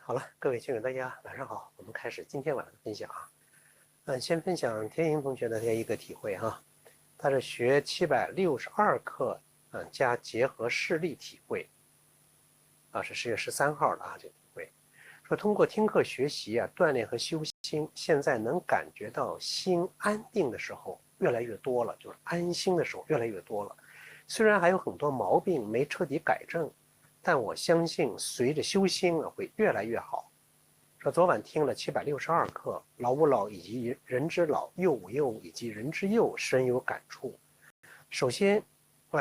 好了，各位亲友，大家晚上好。我们开始今天晚上的分享啊。先分享天莹同学的一个体会哈，他是学762课，加结合事例体会啊，是10月13号的这个体会。说通过听课学习锻炼和修心，现在能感觉到心安定的时候越来越多了，就是安心的时候越来越多了。虽然还有很多毛病没彻底改正，但我相信随着修心会越来越好。说昨晚听了762课，老吾老以及人之老，幼吾幼以及人之幼，深有感触。首先，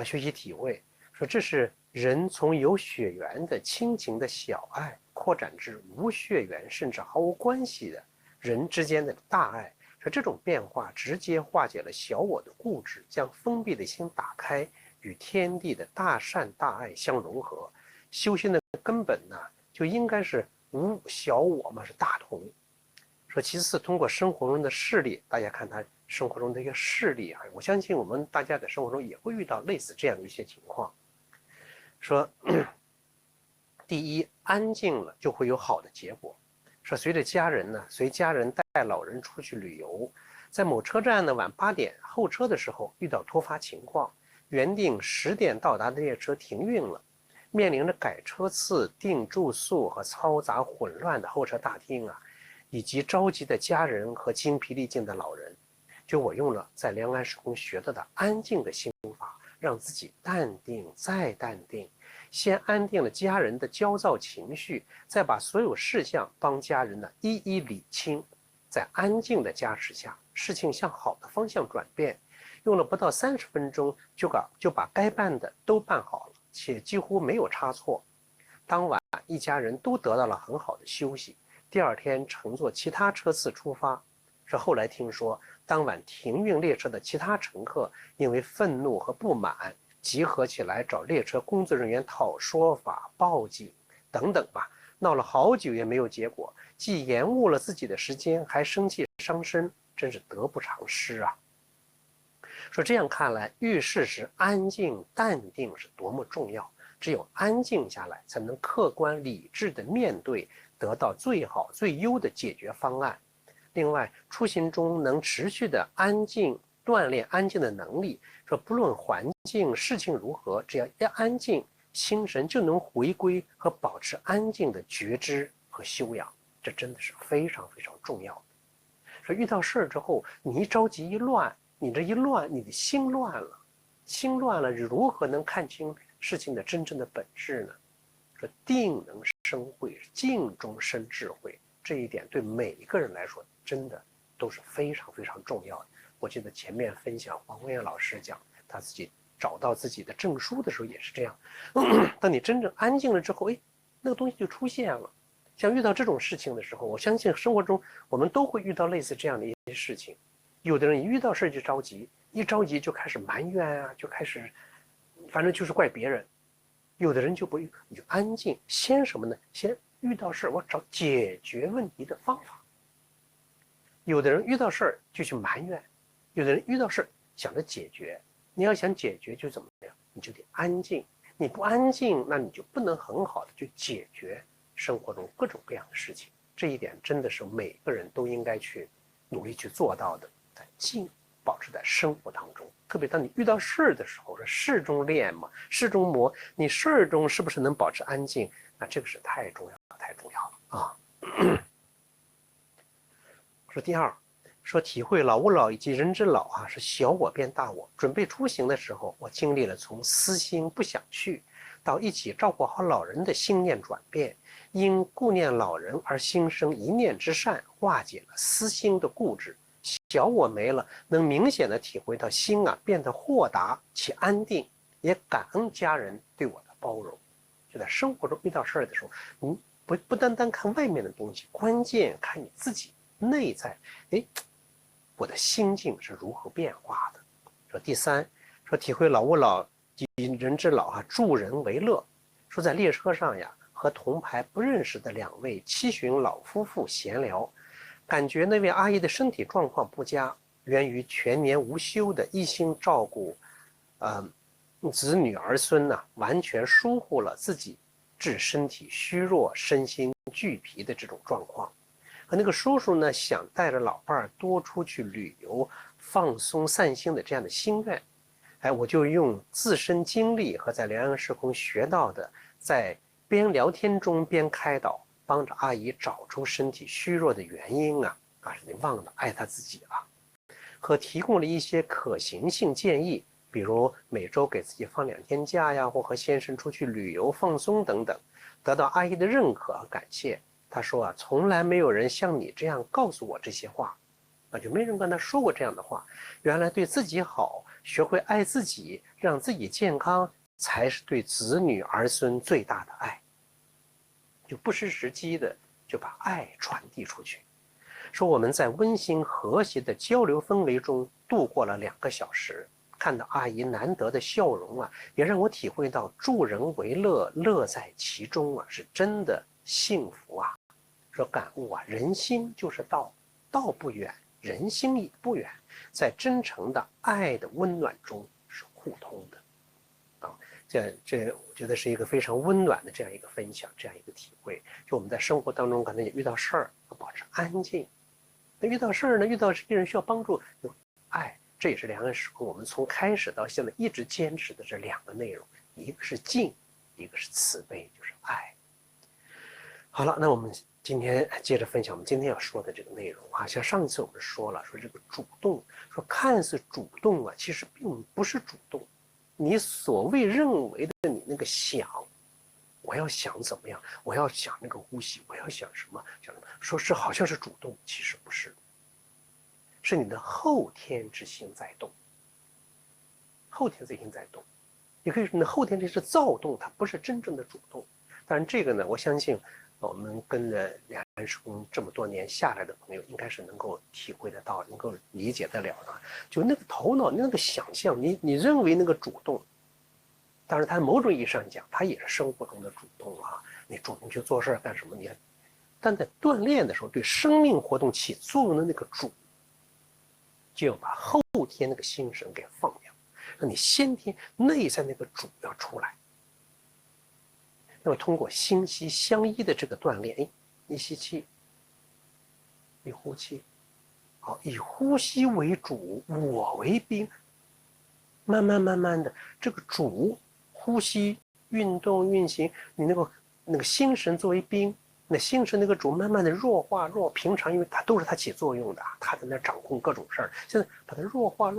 学习体会，说这是人从有血缘的亲情的小爱，扩展至无血缘甚至毫无关系的人之间的大爱。说这种变化直接化解了小我的固执，将封闭的心打开，与天地的大善大爱相融合。修心的根本呢，就应该是无小我嘛，是大同。说其次，通过生活中的事例，大家看他生活中的一个事例我相信我们大家在生活中也会遇到类似这样的一些情况。说第一，安静了就会有好的结果。说随家人带老人出去旅游，在某车站晚8点候车的时候遇到突发情况，原定10点到达的列车停运了，面临着改车次、订住宿和嘈杂混乱的候车大厅以及着急的家人和精疲力尽的老人。就我用了在梁安时空学到的安静的心法，让自己淡定再淡定，先安定了家人的焦躁情绪，再把所有事项帮家人一一理清。在安静的加持下，事情向好的方向转变，用了不到30分钟就把该办的都办好了，且几乎没有差错。当晚一家人都得到了很好的休息，第二天乘坐其他车次出发。是后来听说，当晚停运列车的其他乘客因为愤怒和不满，集合起来找列车工作人员讨说法、报警等等闹了好久也没有结果，既延误了自己的时间，还生气伤身，真是得不偿失说这样看来，遇事时安静淡定是多么重要，只有安静下来，才能客观理智的面对，得到最好最优的解决方案。另外，出行中能持续的安静，锻炼安静的能力。说不论环境事情如何，只要一安静，心神就能回归和保持安静的觉知和修养，这真的是非常非常重要的。说遇到事儿之后，你一着急一乱，你这一乱，你的心乱了，心乱了，如何能看清事情的真正的本质呢？说定能生慧，静中生智慧，这一点对每一个人来说真的都是非常非常重要的。我记得前面分享黄文燕老师讲他自己找到自己的证书的时候也是这样，当你真正安静了之后，那个东西就出现了。像遇到这种事情的时候，我相信生活中我们都会遇到类似这样的一些事情。有的人一遇到事就着急，一着急就开始埋怨就开始反正就是怪别人。有的人就不，你就安静，先什么呢？先遇到事我找解决问题的方法。有的人遇到事就去埋怨，有的人遇到事想着解决。你要想解决就怎么样？你就得安静。你不安静，那你就不能很好的去解决生活中各种各样的事情。这一点真的是每个人都应该去努力去做到的，在静保持在生活当中。特别当你遇到事的时候，是事中练嘛，事中磨。你事中是不是能保持安静？那这个是太重要了，太重要了说第二，说体会老吾老以及人之老是小我变大我。准备出行的时候，我经历了从私心不想去，到一起照顾好老人的心念转变，因顾念老人而心生一念之善，化解了私心的固执。小我没了，能明显的体会到心变得豁达且安定，也感恩家人对我的包容。就在生活中遇到事儿的时候，你不单单看外面的东西，关键看你自己内在，我的心境是如何变化的。说第三，说体会老吾老及人之老助人为乐。说在列车上和同排不认识的2位70旬老夫妇闲聊，感觉那位阿姨的身体状况不佳，源于全年无休的一心照顾子女儿孙完全疏忽了自己致身体虚弱、身心俱疲的这种状况。和那个叔叔呢，想带着老伴儿多出去旅游、放松、散心的这样的心愿。我就用自身经历和在良阳时空学到的，在边聊天中边开导，帮着阿姨找出身体虚弱的原因你忘了爱她自己了，和提供了一些可行性建议，比如每周给自己放2天假呀，或和先生出去旅游放松等等，得到阿姨的认可和感谢。他说从来没有人像你这样告诉我这些话，就没人跟他说过这样的话。原来对自己好，学会爱自己，让自己健康，才是对子女儿孙最大的爱。就不失时机的就把爱传递出去。说我们在温馨和谐的交流氛围中度过了2个小时，看到阿姨难得的笑容也让我体会到助人为乐，乐在其中是真的幸福说感悟人心就是道，道不远，人心也不远，在真诚的爱的温暖中是互通的。这我觉得是一个非常温暖的这样一个分享，这样一个体会。就我们在生活当中可能也遇到事儿，保持安静。那遇到事儿呢，遇到这些人需要帮助，有爱，这也是良安时空我们从开始到现在一直坚持的这2个内容，一个是敬，一个是慈悲，就是爱。好了，那我们今天接着分享我们今天要说的这个内容像上一次我们说了，说这个主动，说看似主动其实并不是主动。你所谓认为的你那个想，我要想怎么样，我要想那个呼吸，我要想什么，说是好像是主动，其实不是，是你的后天之心在动。后天之心在动，也可以说你的后天这是躁动，它不是真正的主动。当然这个呢，我相信我们跟着良安时空这么多年下来的朋友，应该是能够体会得到，能够理解得了的。就那个头脑那个想象，你认为那个主动，当然它某种意义上讲，它也是生活中的主动你主动去做事干什么？但在锻炼的时候，对生命活动起作用的那个主，就要把后天那个心神给放掉，让你先天内在那个主要出来。那么通过心息相依的这个锻炼，你吸气，你呼气，好，以呼吸为主，我为宾。慢慢的，这个主呼吸、运动、运行，你那个心神作为宾，那心神那个主慢慢的弱化，平常因为它都是它起作用的，它在那掌控各种事儿，现在把它弱化，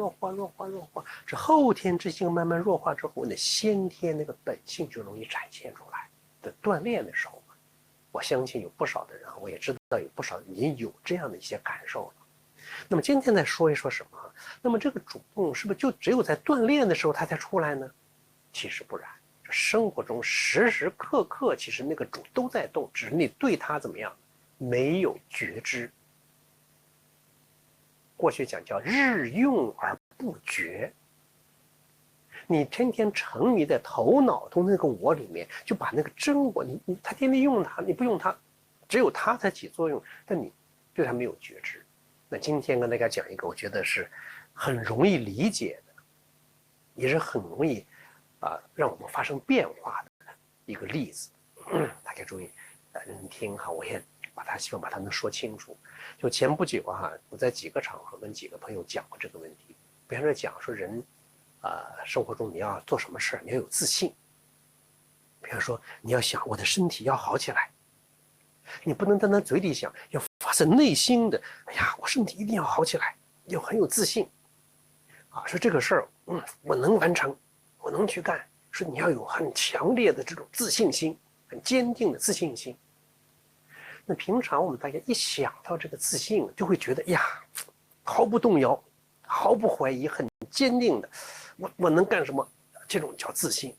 这后天之性慢慢弱化之后，那先天那个本性就容易展现出来。的锻炼的时候，我相信有不少的人，我也知道有不少已经有这样的一些感受了。那么今天再说一说什么？那么这个主动是不是就只有在锻炼的时候它才出来呢？其实不然，生活中时时刻刻其实那个主都在动，只是你对它怎么样没有觉知。过去讲叫日用而不觉，你天天沉迷在头脑中那个我里面，就把那个真我，他天天用它，你不用它，只有它才起作用，但你对它没有觉知。那今天跟大家讲一个，我觉得是很容易理解的，也是很容易让我们发生变化的一个例子。大家注意，认听我也希望把它能说清楚。就前不久我在几个场合跟几个朋友讲过这个问题，比方说讲说人。生活中你要做什么事你要有自信。比方说你要想我的身体要好起来，你不能单单嘴里想，要发自内心的，哎呀，我身体一定要好起来，要很有自信说这个事儿我能完成，我能去干。说你要有很强烈的这种自信心，很坚定的自信心。那平常我们大家一想到这个自信，就会觉得呀，毫不动摇，毫不怀疑，很坚定的我能干什么，这种叫自信。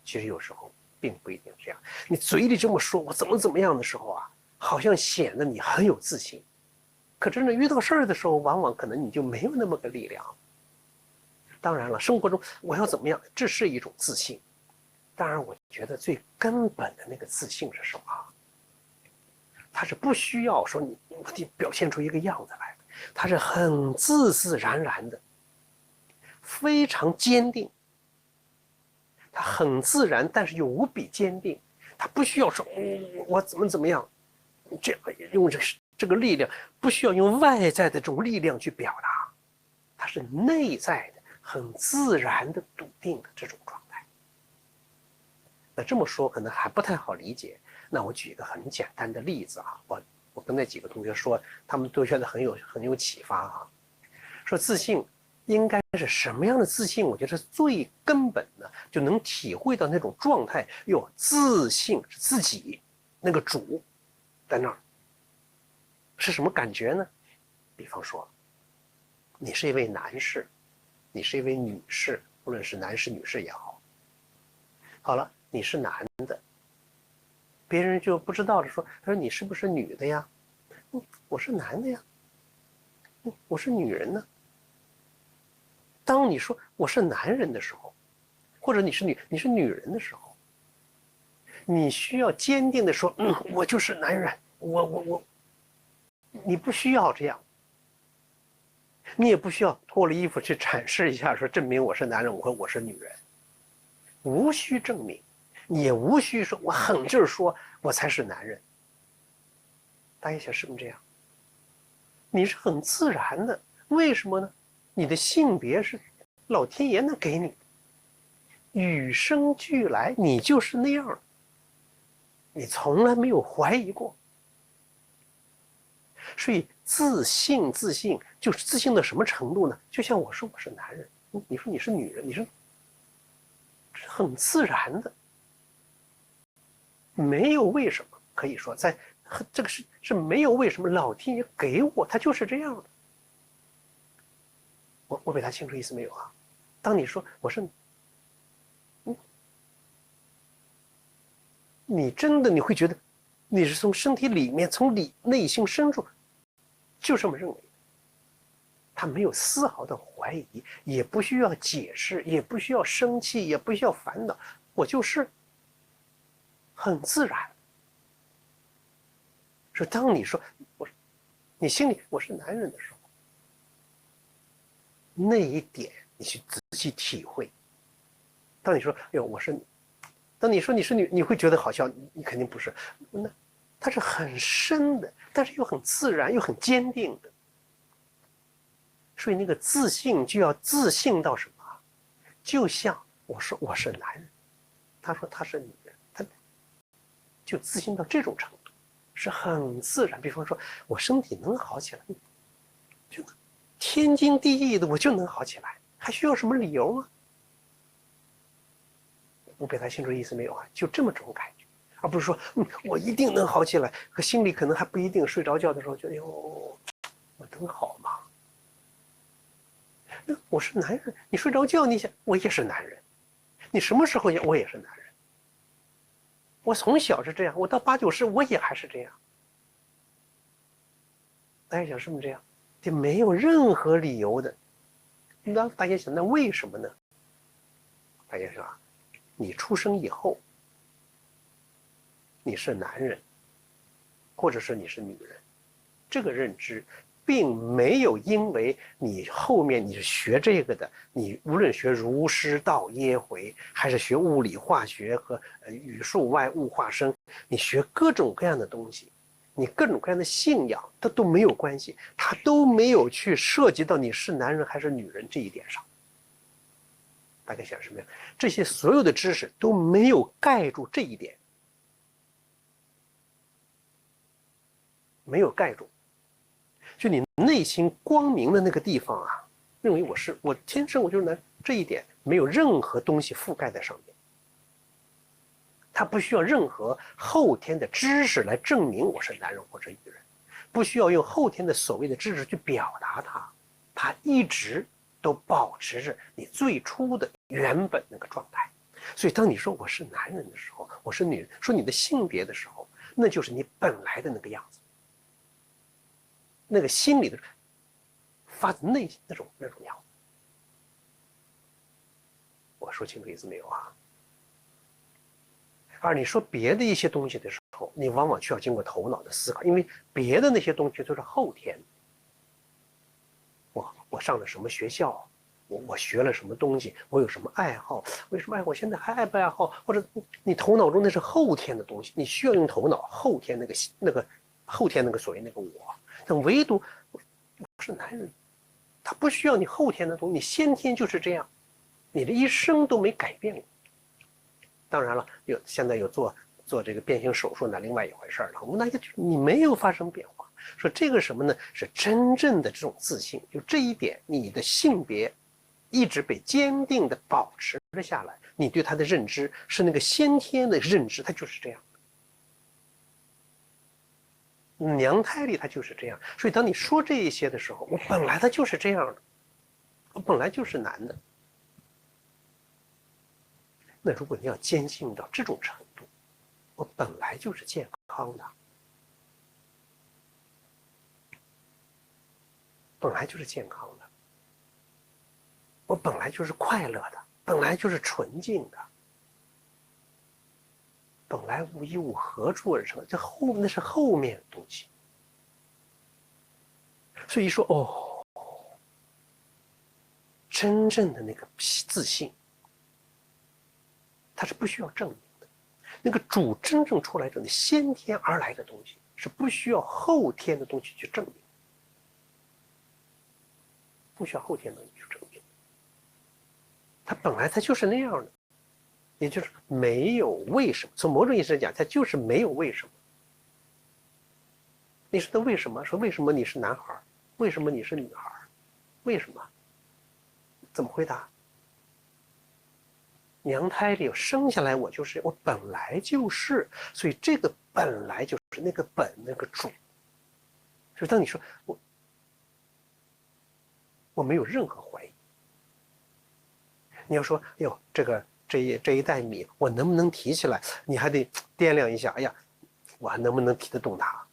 其实有时候并不一定这样，你嘴里这么说我怎么样的时候好像显得你很有自信，可真的遇到事儿的时候，往往可能你就没有那么个力量。当然了，生活中我要怎么样，这是一种自信。当然我觉得最根本的那个自信是什么？它是不需要说你表现出一个样子来的，它是很自然的，非常坚定，他很自然，但是又无比坚定。他不需要说，我怎么样，用这个力量，不需要用外在的这种力量去表达，它是内在的、很自然的、笃定的这种状态。那这么说可能还不太好理解。那我举一个很简单的例子啊，我跟那几个同学说，他们都觉得很有启发啊。说自信应该是什么样的自信？我觉得是最根本的，就能体会到那种状态。自信是自己那个主在那儿，是什么感觉呢？比方说，你是一位男士，你是一位女士，无论是男士女士也好，好了，你是男的，别人就不知道的说，他说你是不是女的呀？我是男的呀。我是女人呢。当你说我是男人的时候，或者你是女人的时候，你需要坚定的说，我就是男人，你不需要这样，你也不需要脱了衣服去展示一下，说证明我是男人，我是女人，无需证明，也无需说我狠劲儿说我才是男人。大家想是不是这样？你是很自然的，为什么呢？你的性别是老天爷能给你，与生俱来，你就是那样，你从来没有怀疑过。所以自信就是自信到什么程度呢？就像我说我是男人，你说你是女人，你是很自然的，没有为什么，可以说在这个是没有为什么，老天爷给我，他就是这样的。我表达清楚意思没有啊？当你说我是，你真的你会觉得，你是从身体里面，从内心深处，就这么认为的。他没有丝毫的怀疑，也不需要解释，也不需要生气，也不需要烦恼，我就是很自然。是当你说你心里我是男人的时候，那一点你去仔细体会。当你说哎呦我是，当你说你是女，你会觉得好像你肯定不是，那它是很深的，但是又很自然又很坚定的。所以那个自信就要自信到什么？就像我说我是男人，他说他是女人，他就自信到这种程度，是很自然。比方说我身体能好起来，就天经地义的，我就能好起来，还需要什么理由吗？我表达清楚意思没有啊？就这么种感觉，而不是说我一定能好起来，可心里可能还不一定。睡着觉的时候觉得哟，我能好吗？那我是男人，你睡着觉，你想我也是男人，你什么时候我也是男人？我从小是这样，我到8、9十我也还是这样。大家想是不是这样？这没有任何理由的。那大家想，那为什么呢？大家说，你出生以后，你是男人，或者是你是女人，这个认知并没有因为你后面你是学这个的，你无论学儒释道耶回，还是学物理化学和语数外物化生，你学各种各样的东西，你各种各样的信仰，它都没有关系，它都没有去涉及到你是男人还是女人这一点上。大概想什么呀？这些所有的知识都没有盖住这一点，没有盖住。就你内心光明的那个地方啊，认为我天生我就是男，这一点没有任何东西覆盖在上面。他不需要任何后天的知识来证明我是男人或者女人，不需要用后天的所谓的知识去表达它，他一直都保持着你最初的原本那个状态。所以当你说我是男人的时候，我是女人，说你的性别的时候，那就是你本来的那个样子，那个心里的发自内心那种样子。我说清楚意思没有啊？而你说别的一些东西的时候，你往往需要经过头脑的思考，因为别的那些东西都是后天。我上了什么学校，我学了什么东西，我有什么爱好，为什么我现在还爱不爱好，或者你头脑中那是后天的东西，你需要用头脑，后天后天那个所谓那个我，但唯独我是男人，他不需要你后天的东西，你先天就是这样，你的一生都没改变过。当然了，现在有做这个变性手术，那另外一回事了。那就你没有发生变化，说这个什么呢？是真正的这种自信，就这一点，你的性别一直被坚定的保持了下来，你对他的认知是那个先天的认知，它就是这样。娘胎里它就是这样，所以当你说这一些的时候，我本来它就是这样的，我本来就是男的。那如果你要坚信到这种程度，我本来就是健康的，本来就是健康的，我本来就是快乐的，本来就是纯净的，本来无一物，何处而生？那是后面的东西。所以说，真正的那个自信，它是不需要证明的。那个主真正出来的先天而来的东西，是不需要后天的东西去证明，不需要后天的东西去证明。它本来它就是那样的，也就是没有为什么。从某种意义上讲，它就是没有为什么。你说那为什么？说为什么你是男孩？为什么你是女孩？为什么？怎么回答？娘胎里生下来我本来就是，所以这个本来就是那个本那个主。所以当你说我没有任何怀疑，你要说哎呦这一袋米我能不能提起来？你还得掂量一下，哎呀，我还能不能提得动它？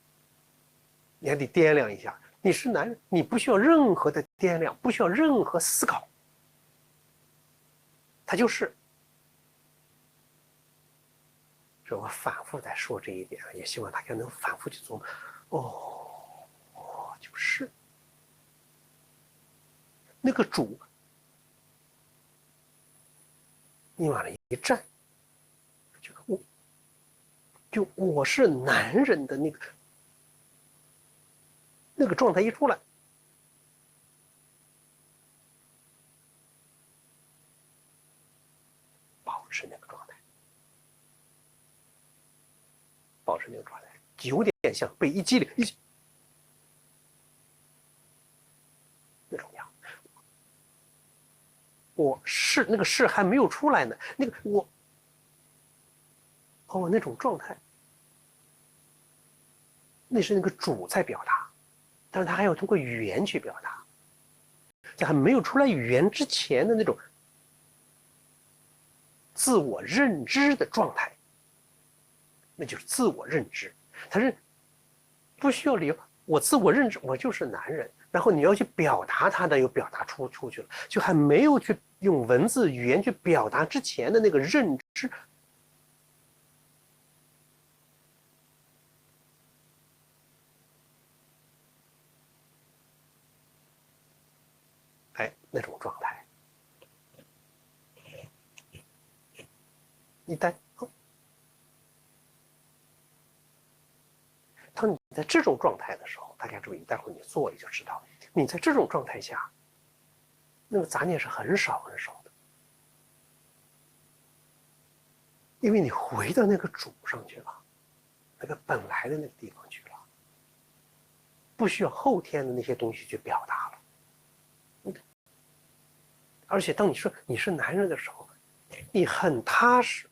你还得掂量一下。你是男人，你不需要任何的掂量，不需要任何思考，他就是。所以我反复在说这一点，也希望大家能反复去琢磨。就是那个主，你往那一站，我是男人的那个状态一出来，保持那个状态，保持那个状态，有点像被一激灵那种样。我是那个是还没有出来呢，那个那种状态，那是那个主在表达，但是他还要通过语言去表达，在还没有出来语言之前的那种自我认知的状态，那就是自我认知。他是不需要理由，我自我认知我就是男人，然后你要去表达他的，又表达出去了，就还没有去用文字语言去表达之前的那个认知。那种状态，一旦当你在这种状态的时候，大家注意，待会儿你做你就知道，你在这种状态下，那个杂念是很少很少的，因为你回到那个主上去了，那个本来的那个地方去了，不需要后天的那些东西去表达了。而且当你说你是男人的时候，你很踏实，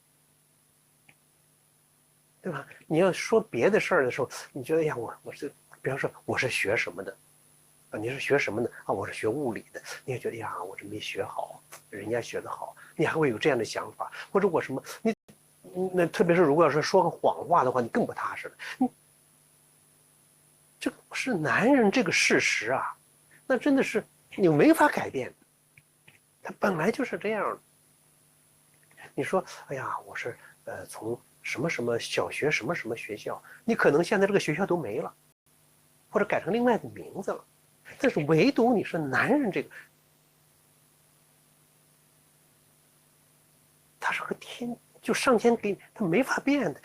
对吧？你要说别的事儿的时候，你觉得呀，我是，比方说我是学什么的，你是学什么的啊？我是学物理的，你也觉得呀，我这没学好，人家学得好，你还会有这样的想法，或者我什么那特别是如果要是说个谎话的话，你更不踏实了。这是男人这个事实啊，那真的是你没法改变，他本来就是这样的。你说，哎呀，我是从什么什么小学什么什么学校，你可能现在这个学校都没了，或者改成另外的名字了，但是唯独你是男人这个，和天就上天给它没法变的，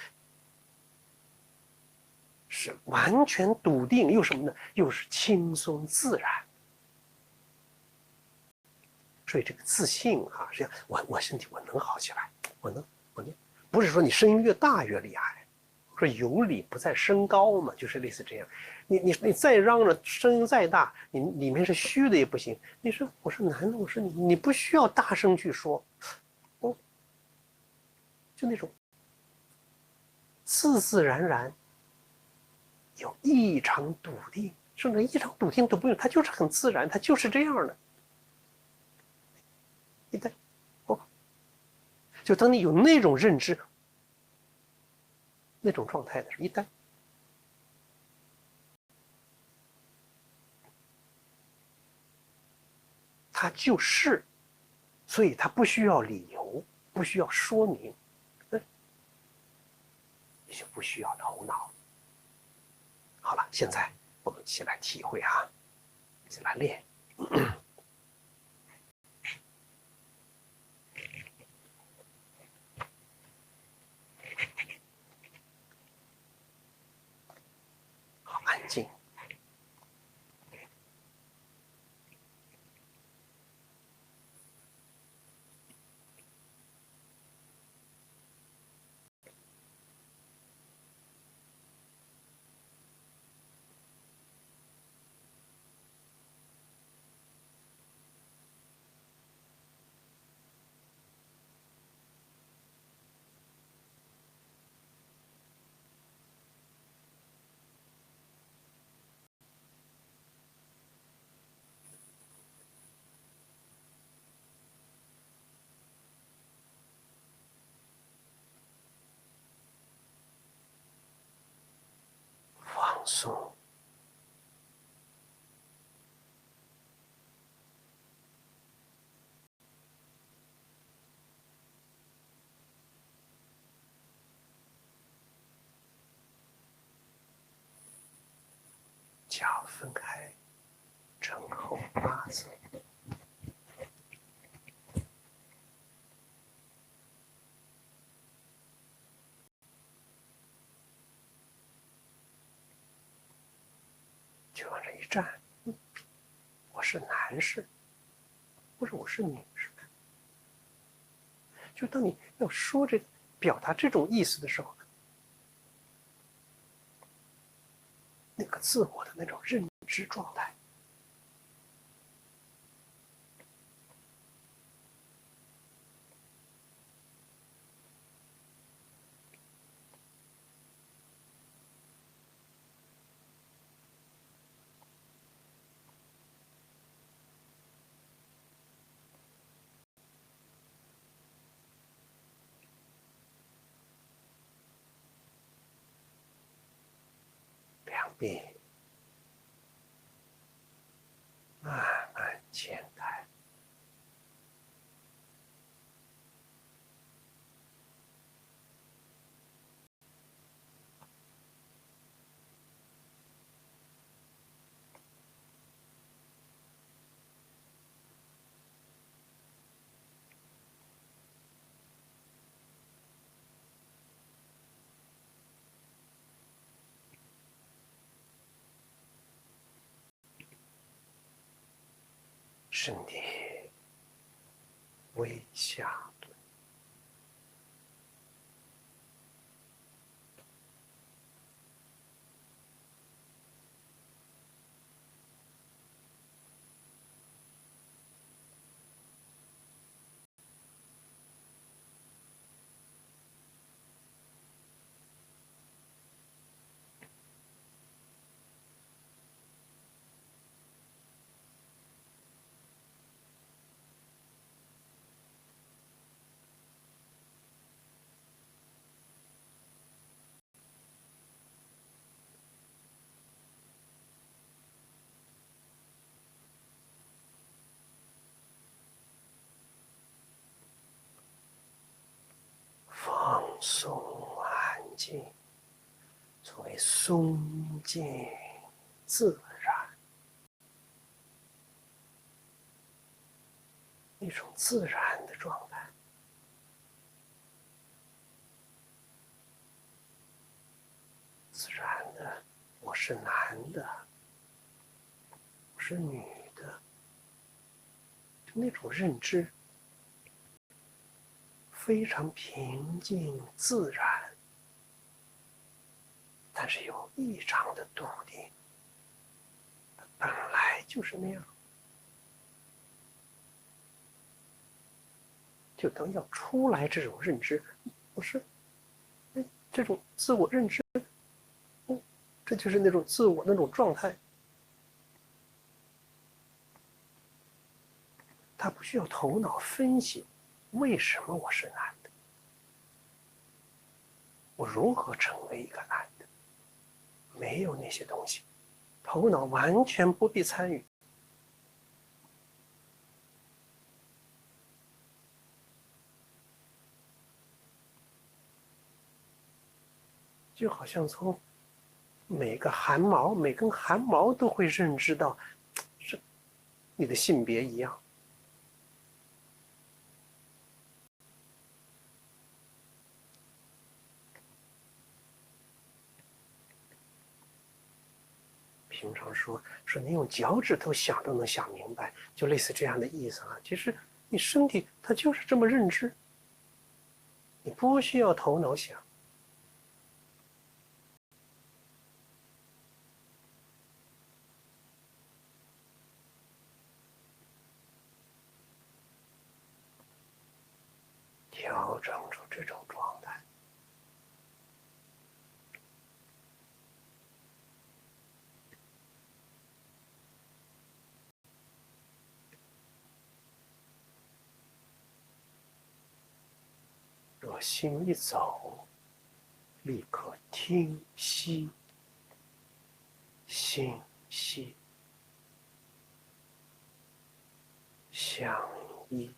是完全笃定，又什么呢？又是轻松自然。所以这个自信啊，实际上我身体我能好起来，我能，不是说你声音越大越厉害，说有理不在声高嘛，就是类似这样。你再嚷着声音再大，你里面是虚的也不行。你说我说男的，我说你不需要大声去说，就那种自自然然，有异常笃定，甚至异常笃定都不用，它就是很自然，它就是这样的。一旦就当你有那种认知、那种状态的时候，一旦它就是，所以它不需要理由，不需要说明，也就不需要头脑。好了，现在我们一起来体会啊，一起来练。好，安静。放松，脚分开，正后八字。就往这一站，我是男士，不是我是女士。就当你要说这个表达这种意思的时候，那个自我的那种认知状态，两臂慢慢前开，身体微下蹲，放松安静，作为松静自然，一种自然的状态。自然的，我是男的，我是女的，就那种认知非常平静自然，但是有异常的笃定，本来就是那样。就当要出来这种认知，不是，这种自我认知，这就是那种自我那种状态，他不需要头脑分析为什么我是男的，我如何成为一个男的，没有那些东西，头脑完全不必参与。就好像从每个汗毛、每根汗毛都会认知到是你的性别一样。平常说你用脚趾头想都能想明白，就类似这样的意思啊。其实你身体它就是这么认知，你不需要头脑想。调整出这种状态，若心一走，立刻听息，心息，相依。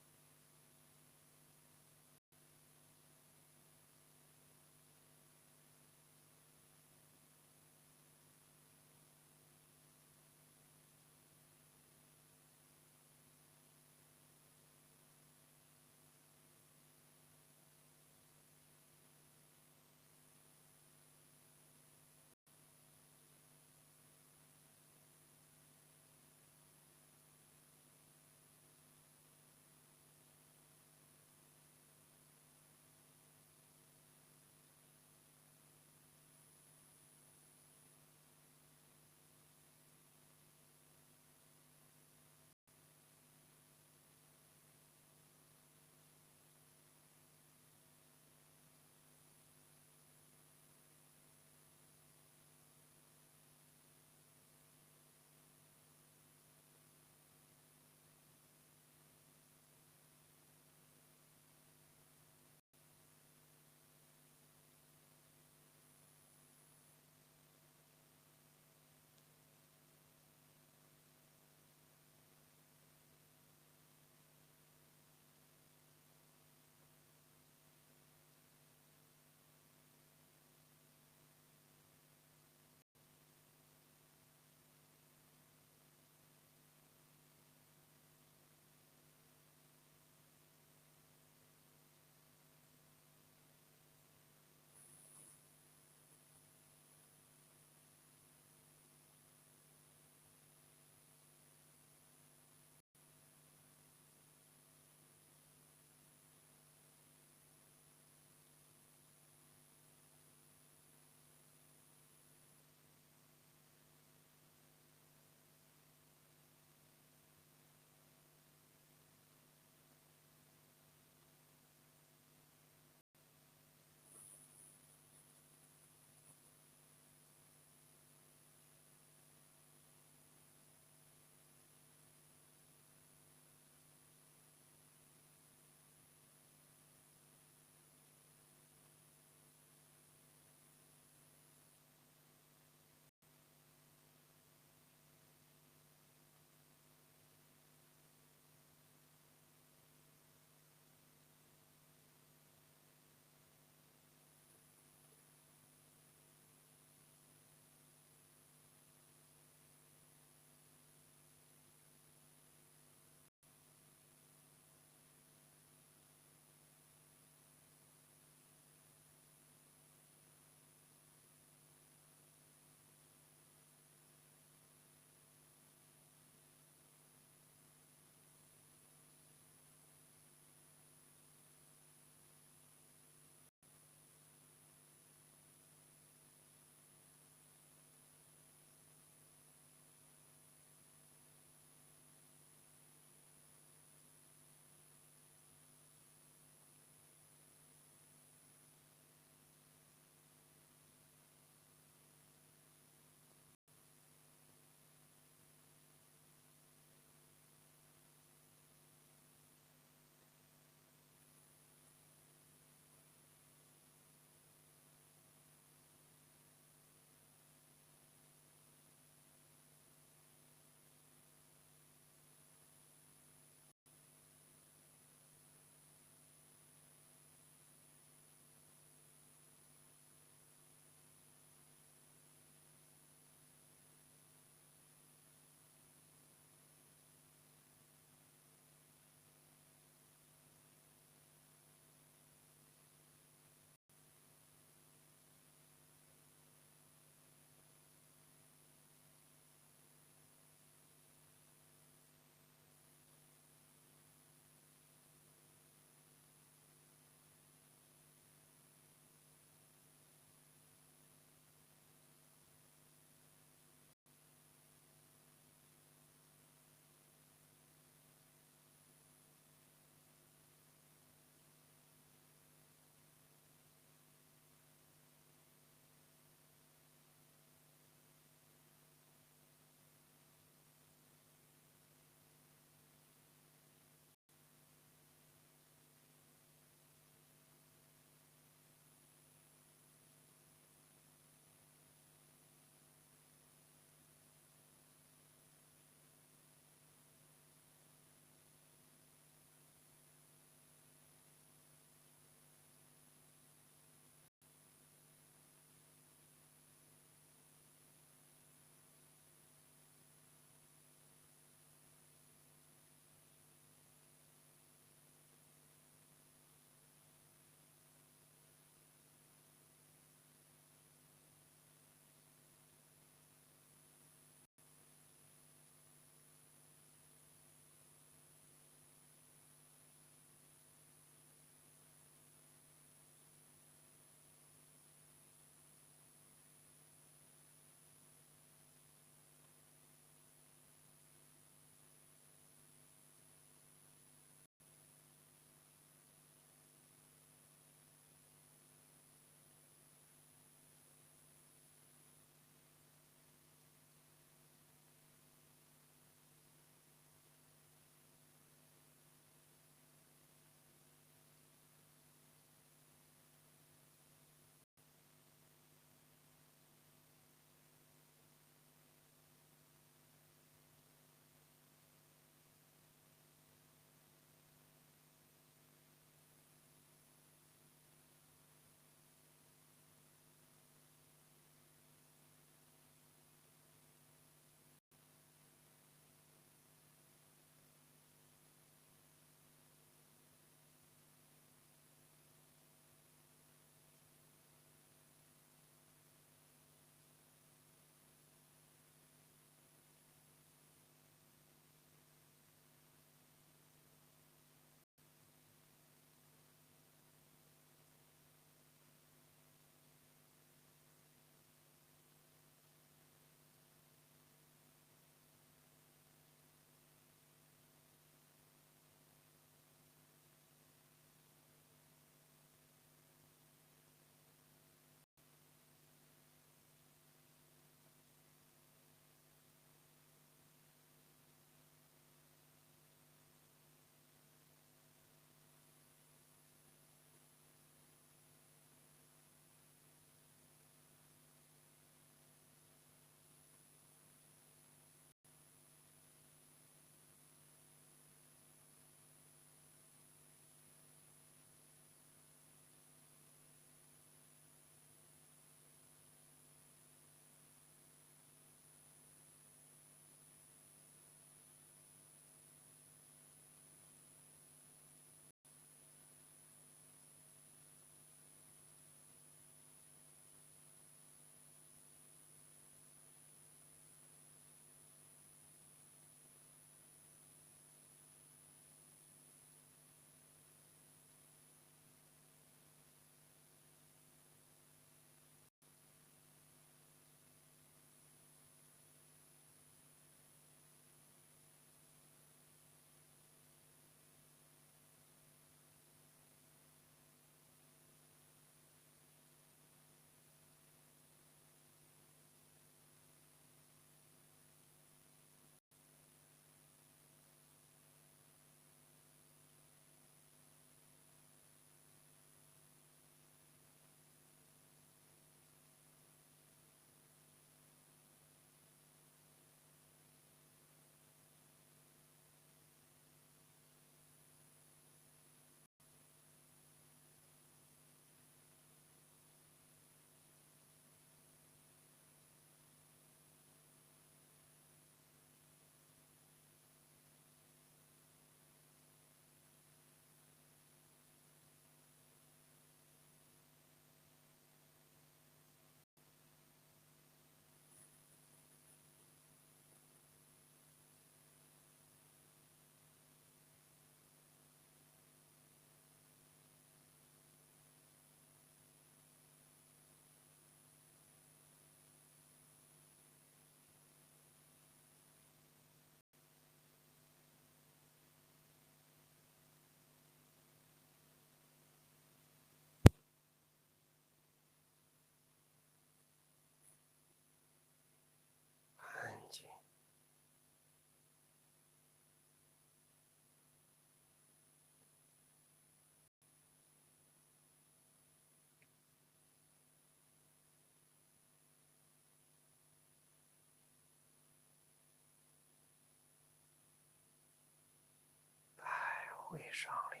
会上领，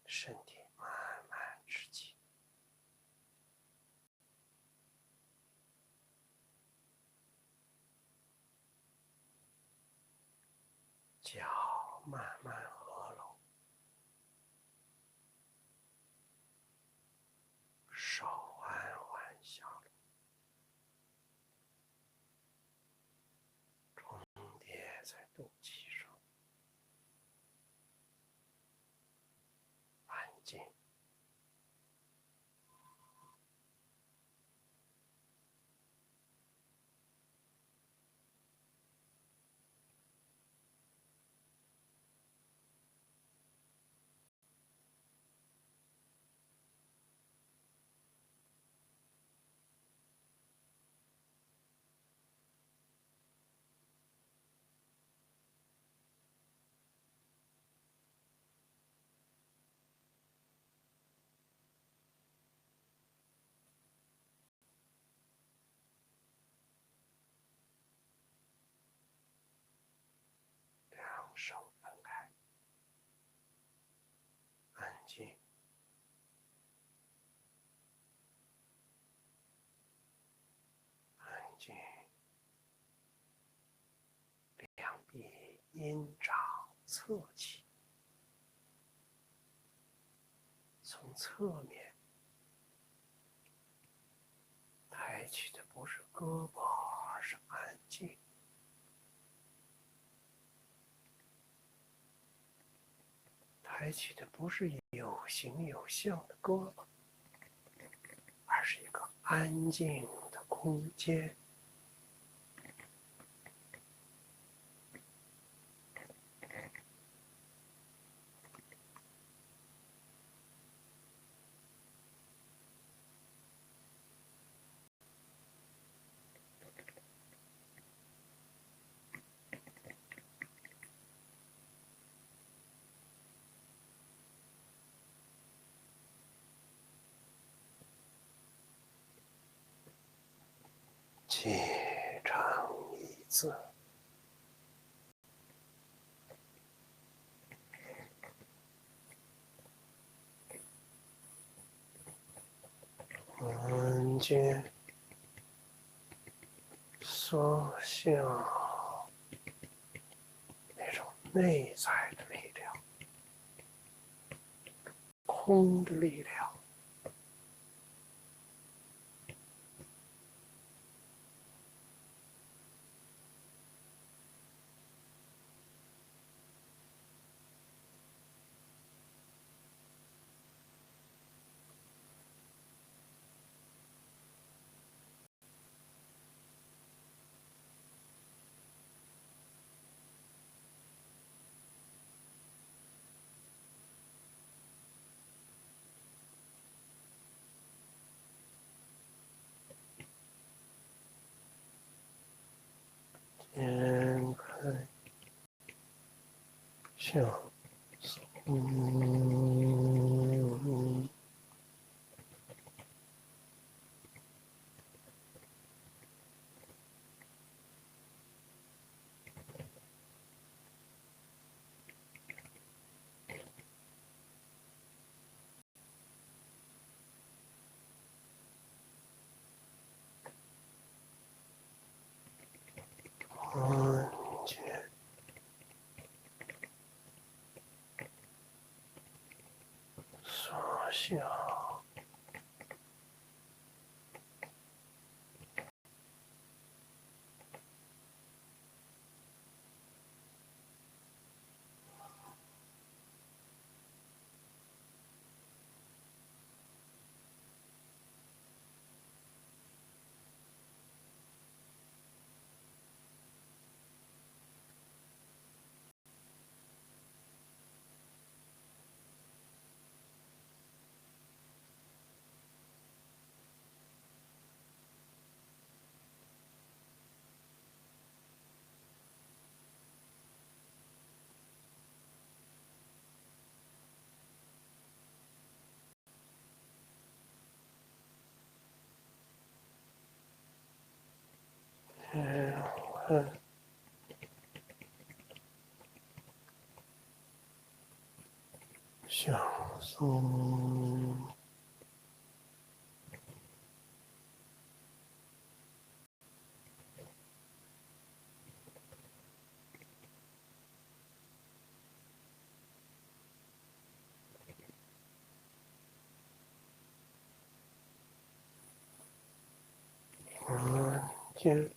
身体慢慢直起，脚慢慢合拢，手缓缓下落，重叠在肚脐上，安静。两手分开，安静，安静。两臂阴掌侧起，从侧面抬起的不是胳膊，而是安静。抬起的不是有形有相的胳膊，而是一个安静的空间。气成一字，完全缩小那种内在的力量，空的力量。展开，向松。安全，缩小，缓缓放松。肩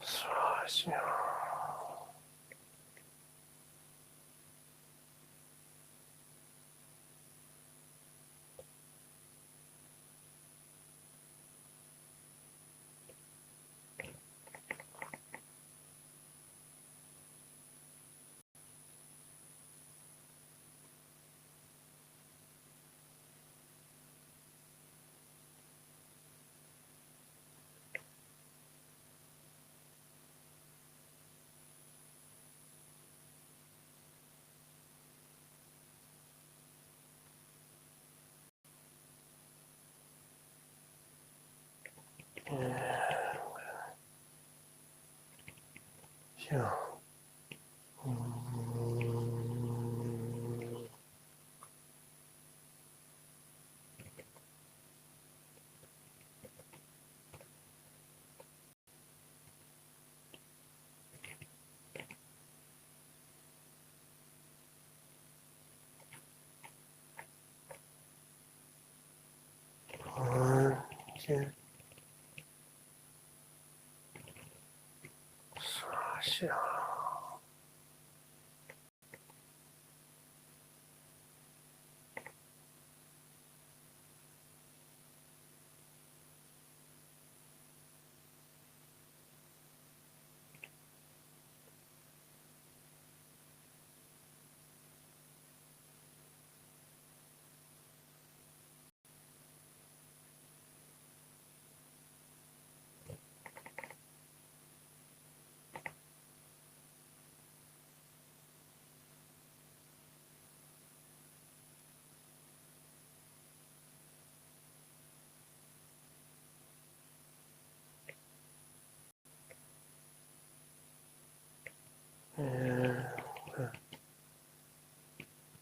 刷下，像肩刷下。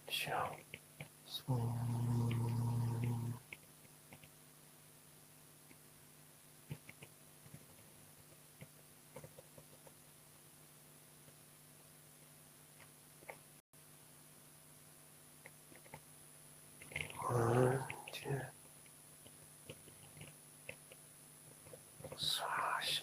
像松。肩刷下。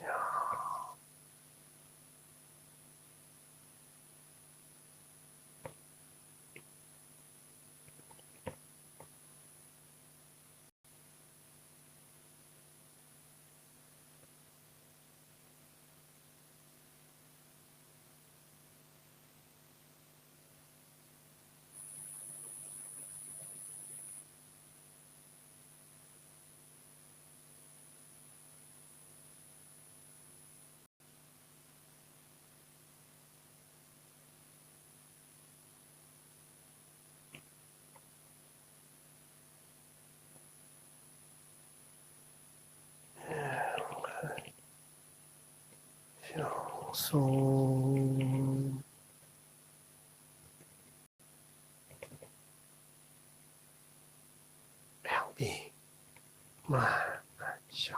放松，两臂慢慢下。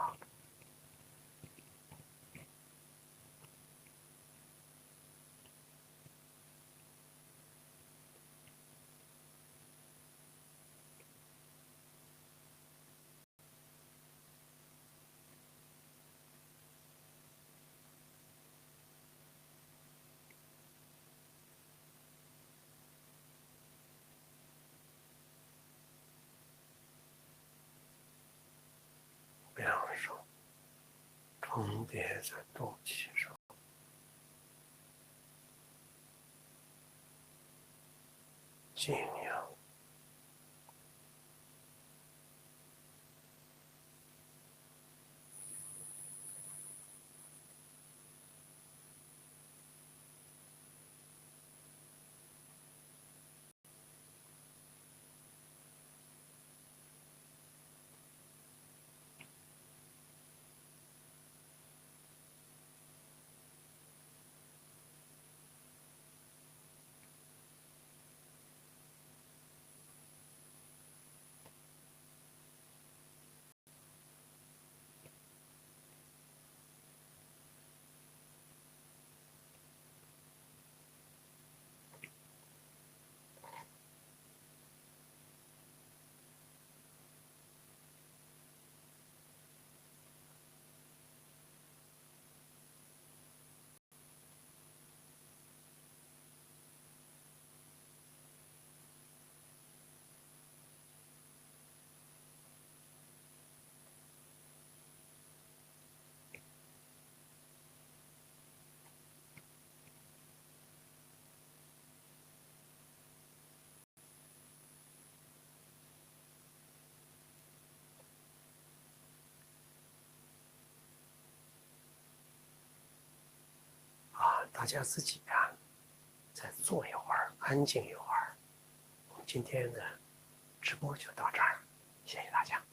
两手重叠在肚脐上，尽量大家自己啊，再坐一会儿，安静一会儿。我们今天的直播就到这儿，谢谢大家。